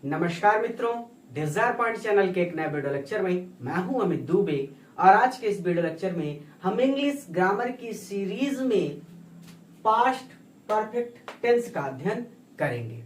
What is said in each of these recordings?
नमस्कार मित्रों, Dzire point channel के एक नए वीडियो लेक्चर में मैं हूं अमित दुबे और आज के इस वीडियो लेक्चर में हम इंग्लिश ग्रामर की सीरीज में पास्ट परफेक्ट टेंस का अध्ययन करेंगे।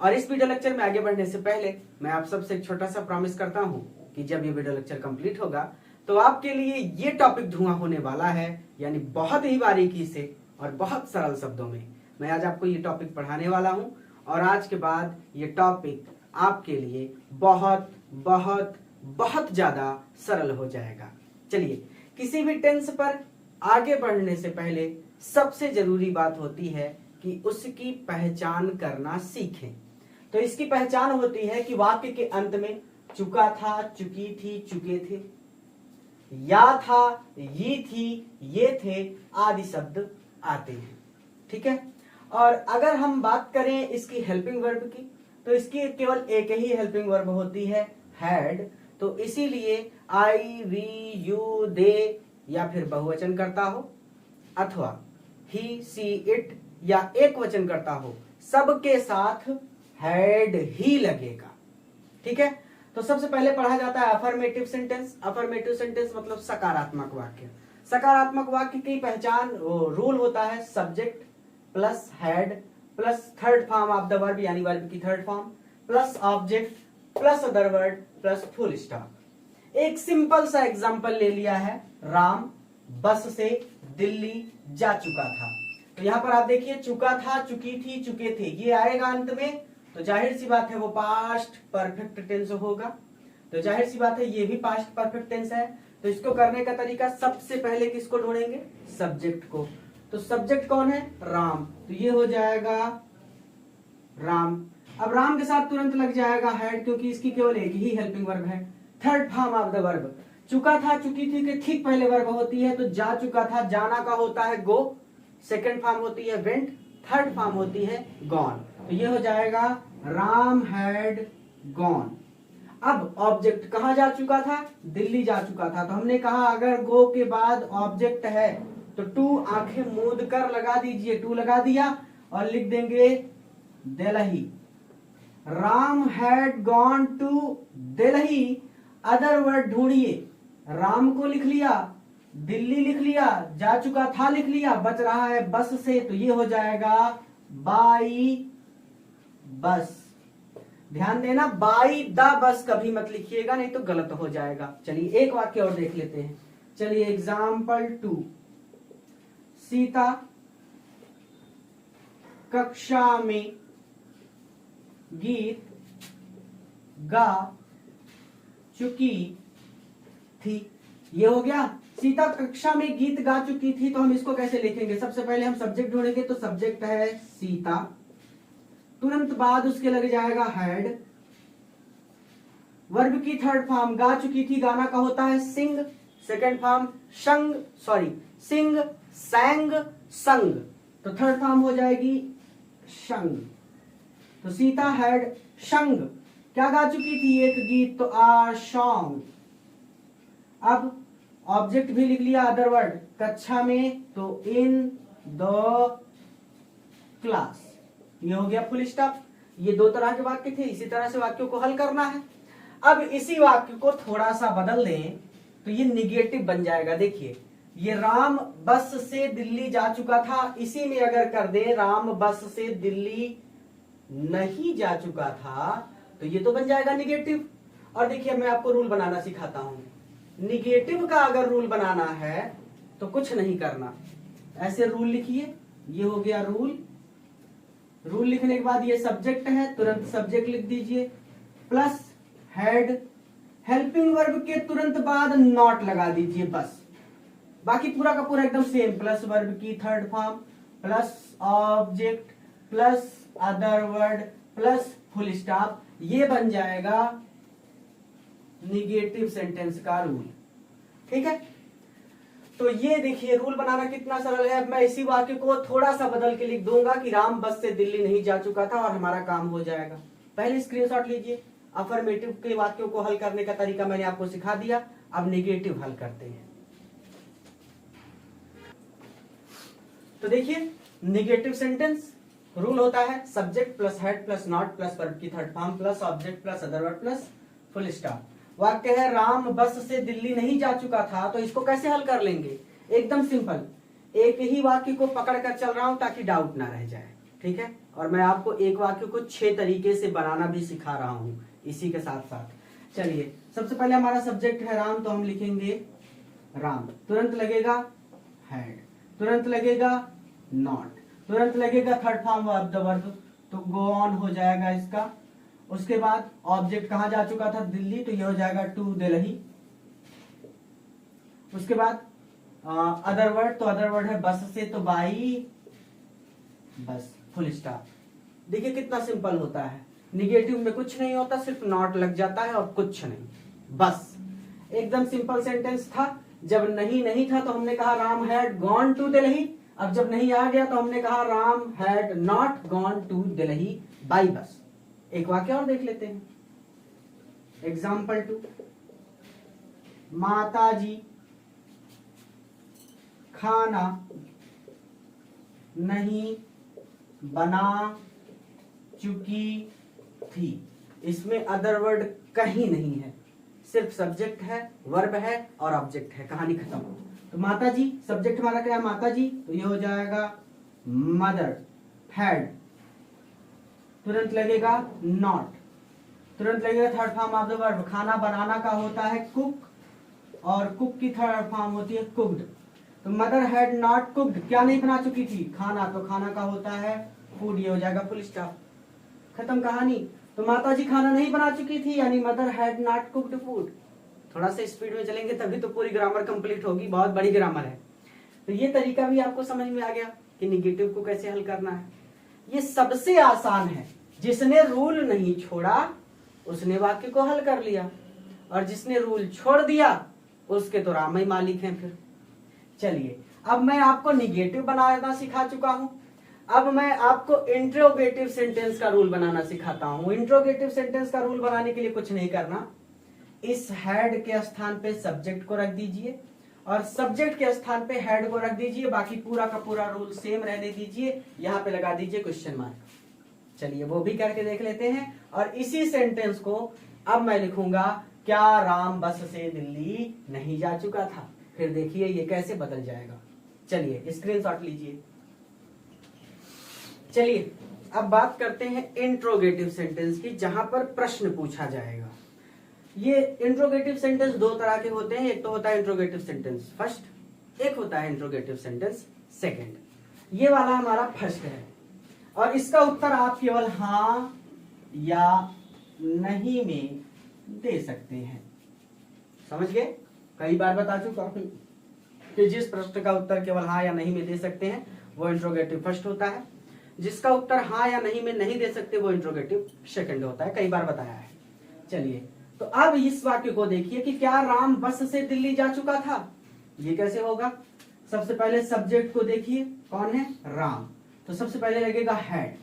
और इस वीडियो लेक्चर में आगे बढ़ने से पहले मैं आप सबसे एक छोटा सा प्रॉमिस करता हूं कि जब ये वीडियो लेक्चर कंप्लीट होगा तो आपके लिए ये टॉपिक धुआं होने वाला है, यानी बहुत ही बारीकी से और बहुत सरल शब्दों में मैं आज आपको ये टॉपिक पढ़ाने वाला हूं। और आज के बाद ये टॉपिक आपके लिए बहुत बहुत बहुत ज्यादा सरल हो जाएगा। चलिए, किसी भी टेंस पर आगे बढ़ने से पहले सबसे जरूरी बात होती है कि उसकी पहचान करना सीखें। तो इसकी पहचान होती है कि वाक्य के अंत में चुका था, चुकी थी, चुके थे, या था, ये थी, ये थे आदि शब्द आते हैं। ठीक है। और अगर हम बात करें इसकी हेल्पिंग वर्ब की, तो इसकी केवल एक ही हेल्पिंग वर्ब होती है, हैड। तो इसीलिए आई, वी, यू, दे या फिर बहुवचन करता हो अथवा ही, सी, इट या एक वचन करता हो, सबके साथ हैड ही लगेगा। ठीक है। तो सबसे पहले पढ़ा जाता है अफर्मेटिव सेंटेंस। अफर्मेटिव सेंटेंस मतलब सकारात्मक वाक्य। सकारात्मक वाक्य की पहचान रूल होता है subject plus had plus third form of the verb यानी वर्ब की third form plus object plus other word plus full stop. एक सिंपल सा एग्जांपल ले लिया है, राम बस से दिल्ली जा चुका था। तो यहां पर आप देखिए चुका था, चुकी थी, चुके थे, ये आएगा अंत में, तो जाहिर सी बात है वो पास्ट परफेक्ट टेंस होगा। तो जाहिर सी बात है ये भी पास्ट परफेक्ट टेंस है। तो इसको करने का तरीका, सबसे पहले किसको ढूंढेंगे? सब्जेक्ट को। तो सब्जेक्ट कौन है? राम। तो ये हो जाएगा राम। अब राम के साथ तुरंत लग जाएगा हैड, क्योंकि इसकी केवल एक ही हेल्पिंग वर्ब है। Third form of the verb, चुका था, चुकी थी के ठीक पहले वर्ब होती है, तो जा चुका था, जाना का होता है गो, सेकंड फॉर्म होती है वेंट, थर्ड फॉर्म होती है गॉन। तो ये हो जाएगा राम हैड गॉन। अब ऑब्जेक्ट कहां जा चुका था? दिल्ली जा चुका था। तो हमने कहा अगर गो के बाद ऑब्जेक्ट है तो टू आंखें मूंद कर लगा दीजिए, टू लगा दिया और लिख देंगे Delhi. Ram had gone to Delhi. Other word ढूंढिए, राम को लिख लिया, दिल्ली लिख लिया, जा चुका था लिख लिया, बच रहा है बस से, तो ये हो जाएगा बाई बस। ध्यान देना, बाई द बस कभी मत लिखिएगा, नहीं तो गलत हो जाएगा। चलिए एक वाक्य और देख लेते हैं। चलिए एग्जाम्पल 2, सीता कक्षा में गीत गा चुकी थी। ये हो गया, सीता कक्षा में गीत गा चुकी थी। तो हम इसको कैसे लिखेंगे? सबसे पहले हम सब्जेक्ट ढूंढेंगे, तो सब्जेक्ट है सीता, तुरंत बाद उसके लग जाएगा हैड, वर्ब की थर्ड फॉर्म गा चुकी थी, गाना का होता है सिंग, सेकंड फॉर्म संग, सिंग, सैंग, संग, तो थर्ड फॉर्म हो जाएगी संग। तो सीता हैड संग, क्या गा चुकी थी? एक गीत, तो आ सॉन्ग। अब ऑब्जेक्ट भी लिख लिया अदर वर्ड, कक्षा में, तो इन द क्लास। ये हो गया फुल स्टॉप। ये दो तरह के वाक्य थे, इसी तरह से वाक्यों को हल करना है। अब इसी वाक्य को थोड़ा सा बदल दें तो ये निगेटिव बन जाएगा। देखिए, ये राम बस से दिल्ली जा चुका था, इसी में अगर कर दे राम बस से दिल्ली नहीं जा चुका था, तो ये तो बन जाएगा निगेटिव। और देखिए मैं आपको रूल बनाना सिखाता हूं। निगेटिव का अगर रूल बनाना है तो कुछ नहीं करना, ऐसे रूल लिखिए। ये हो गया रूल। रूल लिखने के बाद ये सब्जेक्ट है, तुरंत सब्जेक्ट लिख दीजिए, प्लस हेड, हेल्पिंग वर्ब के तुरंत बाद नॉट लगा दीजिए बस। बाकी पूरा का पूरा एकदम सेम, प्लस वर्ब की third form plus object plus other word plus full stop. ये बन जाएगा निगेटिव सेंटेंस का रूल। ठीक है। तो ये देखिए रूल बनाना कितना सरल है। अब मैं इसी वाक्य को थोड़ा सा बदल के लिख दूंगा कि राम बस से दिल्ली नहीं जा चुका था, और हमारा काम हो जाएगा। पहले स्क्रीनशॉट लीजिए। अफर्मेटिव के वाक्यों को हल करने का तरीका मैंने आपको सिखा दिया, अब नेगेटिव हल करते हैं। तो देखिए नेगेटिव सेंटेंस रूल होता है subject plus had plus not plus verb की third form plus object plus other word plus full stop. वाक्य है राम बस से दिल्ली नहीं जा चुका था, तो इसको कैसे हल कर लेंगे? एकदम सिंपल, एक ही वाक्य को पकड़ कर चल रहा हूं ताकि डाउट ना रह जाए, ठीक है। और मैं आपको एक वाक्य को 6 तरीके से बनाना भी सिखा रहा हूं इसी के साथ साथ। चलिए, सबसे पहले हमारा सब्जेक्ट है राम, तो हम लिखेंगे राम, तुरंत लगेगा हैड, तुरंत लगेगा नॉट, तुरंत लगेगा third form of the verb, तो गो ऑन हो जाएगा इसका। उसके बाद ऑब्जेक्ट कहां जा चुका था? दिल्ली, तो ये हो जाएगा टू दिल्ली। उसके बाद अदर वर्ड, तो अदर वर्ड है बस से, तो बाई बस, फुल स्टॉप। देखिए कितना सिंपल होता है, निगेटिव में कुछ नहीं होता, सिर्फ नॉट लग जाता है और कुछ नहीं, बस एकदम सिंपल सेंटेंस था। जब नहीं था तो हमने कहा Ram had gone to Delhi, अब जब नहीं आ गया तो हमने कहा Ram had not gone to Delhi by bus. एक वाक्य और देख लेते हैं, एग्जाम्पल 2, माता जी खाना नहीं बना चुकी थी। इसमें अदर वर्ड कहीं नहीं है, सिर्फ सब्जेक्ट है, वर्ब है और ऑब्जेक्ट है, कहानी खत्म। तो माता जी, सब्जेक्ट हमारा क्या है? माता जी, तो ये हो जाएगा मदर, हैड, तुरंत लगेगा नॉट, तुरंत लगेगा third form of the verb. खाना बनाना का होता है कुक, और कुक की थर्ड फॉर्म होती है कुक्ड। तो मदर हैड नॉट कुक्ड, क्या नहीं बना चुकी थी? खाना, तो खाना का होता है फूड, ये हो जाएगा फुल स्टॉप, खत्म कहानी। तो माता जी खाना नहीं बना चुकी थी, यानी mother had not cooked food. थोड़ा सा स्पीड में चलेंगे तभी तो पूरी ग्रामर कंप्लीट होगी, बहुत बड़ी ग्रामर है। तो ये तरीका भी आपको समझ में आ गया कि निगेटिव को कैसे हल करना है। ये सबसे आसान है, जिसने रूल नहीं छोड़ा उसने वाक्य को हल कर लिया, और जिसने रूल छोड़ दिया उसके तो राम ही मालिक हैं फिर। चलिए, अब मैं आपको निगेटिव बनाना सिखा चुका हूं, अब मैं आपको इंट्रोगेटिव सेंटेंस का रूल बनाना सिखाता हूं। इंट्रोगेटिव सेंटेंस का रूल बनाने के लिए कुछ नहीं करना, इस हैड के स्थान पे सब्जेक्ट को रख दीजिए और सब्जेक्ट के स्थान पे हैड को रख दीजिए, बाकी पूरा का पूरा रूल सेम रहने दीजिए, यहां पे लगा दीजिए क्वेश्चन मार्क। चलिए वो भी करके देख लेते हैं। और इसी सेंटेंस को अब मैं लिखूंगा, क्या राम बस से दिल्ली नहीं जा चुका था। फिर देखिए ये कैसे बदल जाएगा। चलिए स्क्रीनशॉट लीजिए। चलिए अब बात करते हैं इंट्रोगेटिव सेंटेंस की, जहां पर प्रश्न पूछा जाएगा। ये इंट्रोगेटिव सेंटेंस दो तरह के होते हैं, एक तो होता है इंट्रोगेटिव सेंटेंस फर्स्ट, एक होता है इंट्रोगेटिव सेंटेंस सेकंड। ये वाला हमारा फर्स्ट है, और इसका उत्तर आप केवल हाँ या नहीं में दे सकते हैं। समझ गए? कई बार बता चुका हूं कि जिस प्रश्न का उत्तर केवल हाँ या नहीं में दे सकते हैं वो इंट्रोगेटिव फर्स्ट होता है, जिसका उत्तर हाँ या नहीं में नहीं दे सकते वो इंट्रोगेटिव सेकंड होता है, कई बार बताया है। चलिए तो अब इस वाक्य को देखिए कि क्या राम बस से दिल्ली जा चुका था। ये कैसे होगा? सबसे पहले सब्जेक्ट को देखिए, कौन है? राम, तो सबसे पहले लगेगा हैड,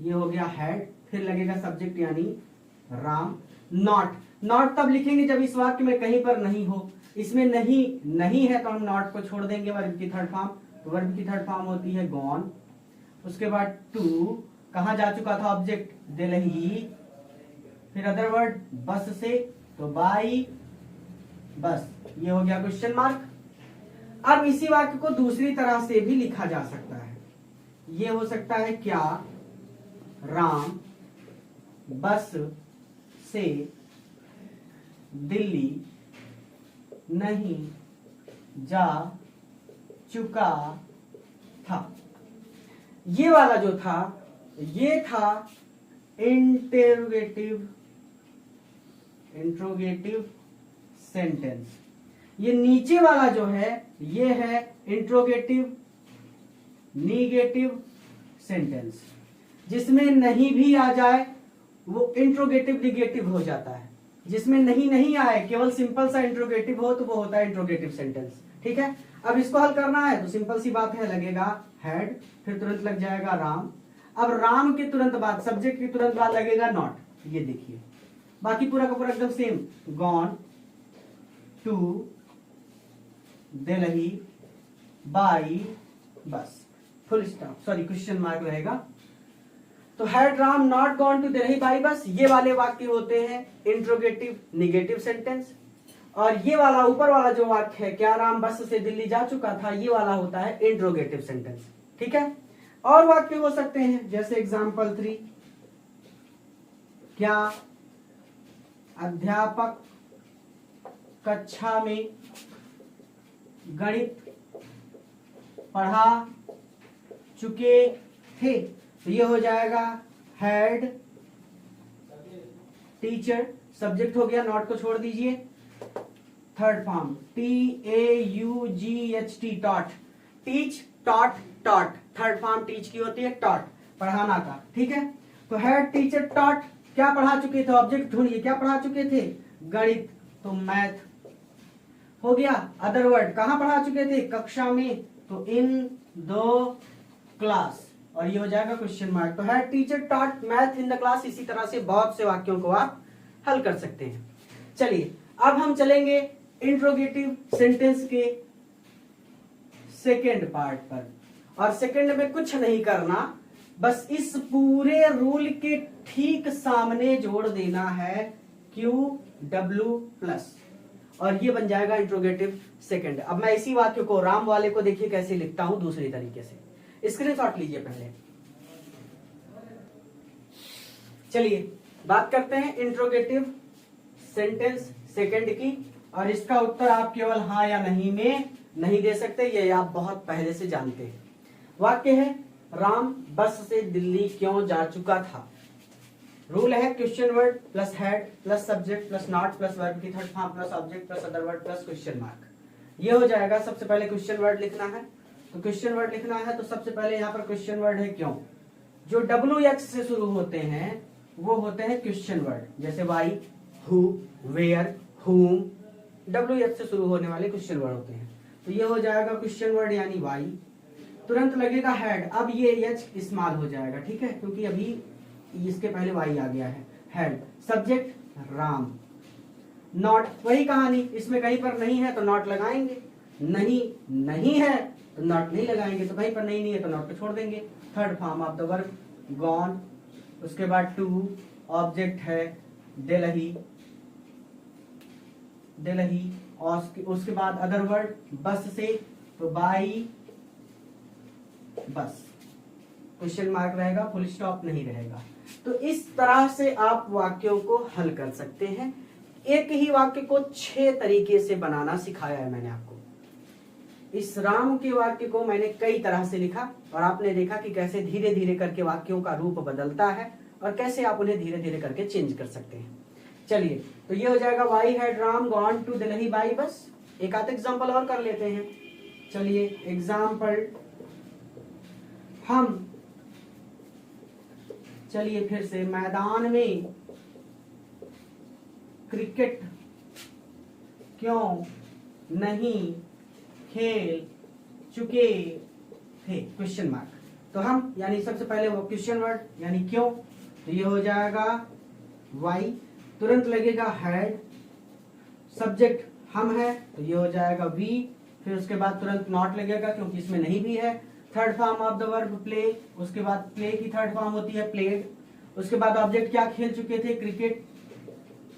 ये हो गया हैड, फिर लगेगा सब्जेक्ट यानी राम। नॉट, नॉट तब लिखेंगे जब इस वाक्य में कहीं पर नहीं हो, इसमें नहीं है तो हम नॉट को छोड़ देंगे, वर्ब की थर्ड फॉर्म, तो वर्ब की थर्ड फॉर्म होती है गॉन। उसके बाद टू, कहां जा चुका था? ऑब्जेक्ट दिल्ली, फिर अदर वर्ड बस से, तो बाई बस, ये हो गया क्वेश्चन मार्क। अब इसी वाक्य को दूसरी तरह से भी लिखा जा सकता है, ये हो सकता है क्या राम बस से दिल्ली नहीं जा चुका था। ये वाला जो था ये था इंट्रोगेटिव सेंटेंस। ये नीचे वाला जो है ये है इंट्रोगेटिव निगेटिव सेंटेंस। जिसमें नहीं भी आ जाए वो इंट्रोगेटिव निगेटिव हो जाता है, जिसमें नहीं आए केवल सिंपल सा इंट्रोगेटिव हो तो वो होता है इंट्रोगेटिव सेंटेंस। ठीक है, अब इसको हल करना है तो सिंपल सी बात है, लगेगा हैड, फिर तुरंत लग जाएगा राम। अब राम के तुरंत बाद, सब्जेक्ट के तुरंत बाद लगेगा नॉट, ये देखिए बाकी पूरा का पूरा एकदम same, gone to Delhi by bus, full stop, sorry question mark रहेगा। तो had Ram not gone to Delhi by bus, ये वाले वाक्य होते हैं इंट्रोगेटिव निगेटिव सेंटेंस। और ये वाला ऊपर वाला जो वाक्य है, क्या राम बस से दिल्ली जा चुका था, ये वाला होता है इंट्रोगेटिव सेंटेंस। ठीक है, और वाक्य हो सकते हैं जैसे एग्जाम्पल 3, क्या अध्यापक कक्षा में गणित पढ़ा चुके थे, तो ये हो जाएगा हैड टीचर, सब्जेक्ट हो गया, नॉट को छोड़ दीजिए। Third form TAUGHT taught, teach taught taught, third form teach की होती है, टॉट पढ़ाना का। ठीक है, तो हैड टीचर टॉट, क्या पढ़ा चुके थे, ऑब्जेक्ट ढूंढिए, क्या पढ़ा चुके थे, गणित, तो मैथ हो गया। अदर वर्ड, कहां पढ़ा चुके थे, कक्षा में, तो इन द क्लास, और ये हो जाएगा क्वेश्चन मार्क। तो had teacher taught math in the class. इसी तरह से बहुत से वाक्यों को आप हल कर सकते हैं। चलिए अब हम चलेंगे इंट्रोगेटिव सेंटेंस के सेकेंड पार्ट पर, और सेकेंड में कुछ नहीं करना, बस इस पूरे रूल के ठीक सामने जोड़ देना है QW प्लस, और ये बन जाएगा इंट्रोगेटिव सेकेंड। अब मैं इसी वाक्य को, राम वाले को देखिए कैसे लिखता हूं दूसरी तरीके से, स्क्रीनशॉट लीजिए पहले। चलिए बात करते हैं इंट्रोगेटिव सेंटेंस सेकंड की, और इसका उत्तर आप केवल हाँ या नहीं में नहीं दे सकते, ये आप बहुत पहले से जानते हैं। वाक्य है, राम बस से दिल्ली क्यों जा चुका था। रूल है question word plus had plus subject plus not plus verb की third form plus object plus other word plus question mark. ये हो जाएगा। सबसे पहले क्वेश्चन वर्ड लिखना है, तो क्वेश्चन वर्ड लिखना है तो सबसे पहले यहाँ पर क्वेश्चन वर्ड है क्यों। जो WH से शुरू होते हैं वो होते हैं क्वेश्चन वर्ड, जैसे वाई, हु, वेयर, हुम, WH से शुरू होने वाले क्वेश्चन वर्ड होते हैं। तो ये हो जाएगा क्वेश्चन वर्ड यानी वाई, तुरंत लगेगा हैड, अब ये H इस्तेमाल हो जाएगा, ठीक है, क्योंकि अभी इसके पहले वाई आ गया है। हैड, सब्जेक्ट राम, नॉट वही कहानी, इसमें कहीं पर नहीं है तो नॉट लगाएंगे, नहीं है तो नॉट नहीं लगाएंगे, तो कहीं पर नहीं है तो नॉट को छोड़ देंगे। Third form of the verb gone, उसके बाद टू, ऑब्जेक्ट है दिल्ली, और उसके बाद अदर वर्ड बस से, तो बाई बस, क्वेश्चन मार्क रहेगा, फुल स्टॉप नहीं रहेगा। तो इस तरह से आप वाक्यों को हल कर सकते हैं। एक ही वाक्य को 6 तरीके से बनाना सिखाया है मैंने आपको। इस राम के वाक्य को मैंने कई तरह से लिखा, और आपने देखा कि कैसे धीरे धीरे करके वाक्यों का रूप बदलता है और कैसे आप उन्हें धीरे धीरे करके चेंज कर सकते हैं। चलिए, तो ये हो जाएगा why had Ram gone to Delhi by bus. एक आध एग्जाम्पल और कर लेते हैं। चलिए एग्जाम्पल, हम चलिए फिर से, मैदान में क्रिकेट क्यों नहीं खेल चुके थे, क्वेश्चन मार्क। तो हम यानी सबसे पहले वो क्वेश्चन वर्ड यानी क्यों, तो ये हो जाएगा वाई, तुरंत लगेगा हैड, सब्जेक्ट हम है तो ये हो जाएगा वी, फिर उसके बाद तुरंत नॉट लगेगा क्योंकि इसमें नहीं भी है। Third form of the verb play, उसके बाद प्ले की थर्ड फॉर्म होती है प्लेड, उसके बाद ऑब्जेक्ट क्या खेल चुके थे, क्रिकेट,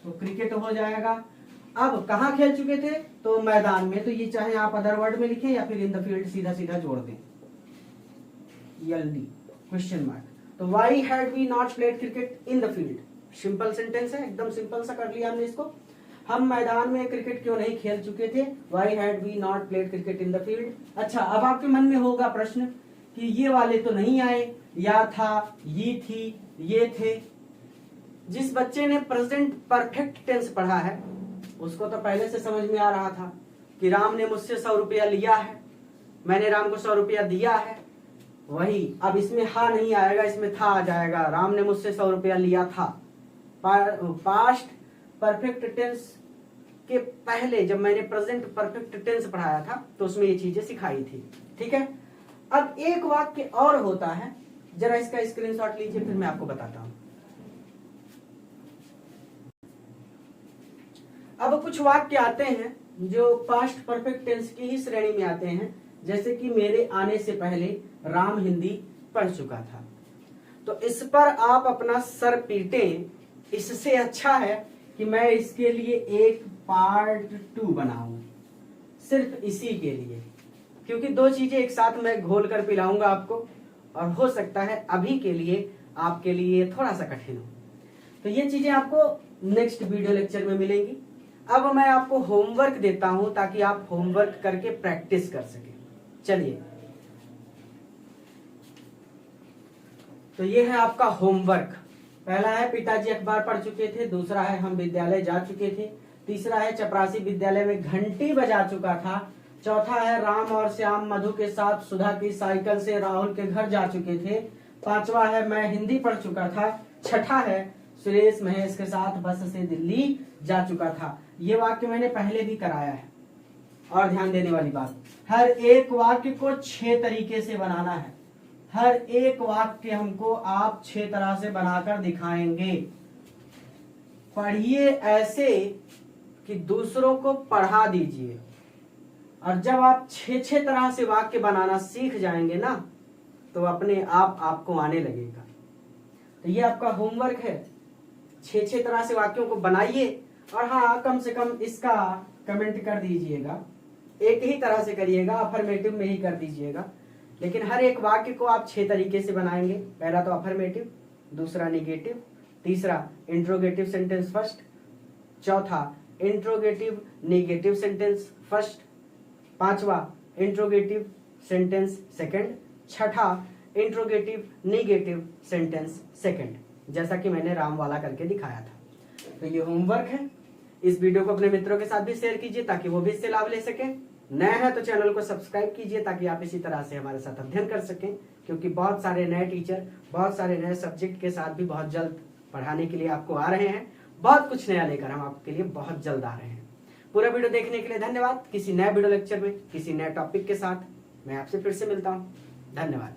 तो क्रिकेट हो जाएगा। अब कहाँ खेल चुके थे, तो मैदान में, तो ये चाहे आप अदर वर्ड में लिखें या फिर इन द फील्ड सीधा सीधा जोड़ दें, LD क्वेश्चन मार्क। तो why had we not played cricket in the field, simple sentence है, एकदम सिंपल सा कर लिया हमने इसको। हम मैदान में क्रिकेट क्यों नहीं खेल चुके थे, why had we not played cricket in the field. अच्छा, अब आपके मन में होगा प्रश्न कि ये वाले तो नहीं आए, या था, ये थी, ये थे। जिस बच्चे ने प्रेजेंट परफेक्ट टेंस पढ़ा है उसको तो पहले से समझ में आ रहा था कि राम ने मुझसे 100 रुपया लिया है, मैंने राम को 100 रुपया दिया है, वही अब इसमें हा नहीं आएगा, इसमें था आ जाएगा। राम ने मुझसे 100 रुपया लिया था। पास्ट परफेक्ट टेंस के पहले जब मैंने प्रेजेंट परफेक्ट टेंस पढ़ाया था तो उसमें ये चीजें सिखाई थी, ठीक है। अब एक वाक्य और होता है, जरा इसका स्क्रीनशॉट लीजिए फिर मैं आपको बताता हूं। अब कुछ वाक्य आते हैं जो पास्ट परफेक्ट टेंस की ही श्रेणी में आते हैं, जैसे कि मेरे आने से पहले राम हिंदी पढ़ चुका था। तो इस पर आप अपना सर पीटें, इससे अच्छा है कि मैं इसके लिए एक पार्ट 2 बनाऊं, सिर्फ इसी के लिए, क्योंकि दो चीजें एक साथ मैं घोल कर पिलाऊंगा आपको, और हो सकता है अभी के लिए आपके लिए थोड़ा सा कठिन हो। तो ये चीजें आपको नेक्स्ट वीडियो लेक्चर में मिलेंगी। अब मैं आपको होमवर्क देता हूं ताकि आप होमवर्क करके प्रैक्टिस कर सकें। चलिए, तो ये है आपका होमवर्क। पहला है पिताजी अखबार पढ़ चुके थे, दूसरा है हम विद्यालय जा चुके थे, तीसरा है चपरासी विद्यालय में घंटी बजा चुका था, चौथा है राम और श्याम मधु के साथ सुधा की साइकिल से राहुल के घर जा चुके थे, पांचवा है मैं हिंदी पढ़ चुका था, छठा है सुरेश महेश के साथ बस से दिल्ली जा चुका था। ये वाक्य मैंने पहले भी कराया है। और ध्यान देने वाली बात, हर एक वाक्य को 6 तरीके से बनाना है। हर एक वाक्य हमको आप 6 तरह से बनाकर दिखाएंगे। पढ़िए ऐसे कि दूसरों को पढ़ा दीजिए, और जब आप 6 तरह से वाक्य बनाना सीख जाएंगे ना, तो अपने आप आपको आने लगेगा। तो ये आपका होमवर्क है, 6 तरह से वाक्यों को बनाइए, और हाँ, कम से कम इसका कमेंट कर दीजिएगा। एक ही तरह से करिएगा, अफर्मेटिव में ही कर दीजिएगा, लेकिन हर एक वाक्य को आप 6 तरीके से बनाएंगे। पहला तो अफर्मेटिव, दूसरा निगेटिव, तीसरा इंट्रोगेटिव सेंटेंस फर्स्ट, चौथा इंट्रोगेटिव निगेटिव सेंटेंस फर्स्ट, पांचवा इंट्रोगेटिव सेंटेंस सेकंड, छठा इंट्रोगेटिव निगेटिव सेंटेंस सेकंड, जैसा कि मैंने राम वाला करके दिखाया था। तो ये होमवर्क है। इस वीडियो को अपने मित्रों के साथ भी शेयर कीजिए ताकि वो भी इससे लाभ ले सकें। नए हैं तो चैनल को सब्सक्राइब कीजिए ताकि आप इसी तरह से हमारे साथ अध्ययन कर सकें, क्योंकि बहुत सारे नए टीचर बहुत सारे नए सब्जेक्ट के साथ भी बहुत जल्द पढ़ाने के लिए आपको आ रहे हैं। बहुत कुछ नया लेकर हम आपके लिए बहुत जल्द आ रहे हैं। पूरा वीडियो देखने के लिए धन्यवाद। किसी नए वीडियो लेक्चर में किसी नए टॉपिक के साथ मैं आपसे फिर से मिलता हूँ। धन्यवाद।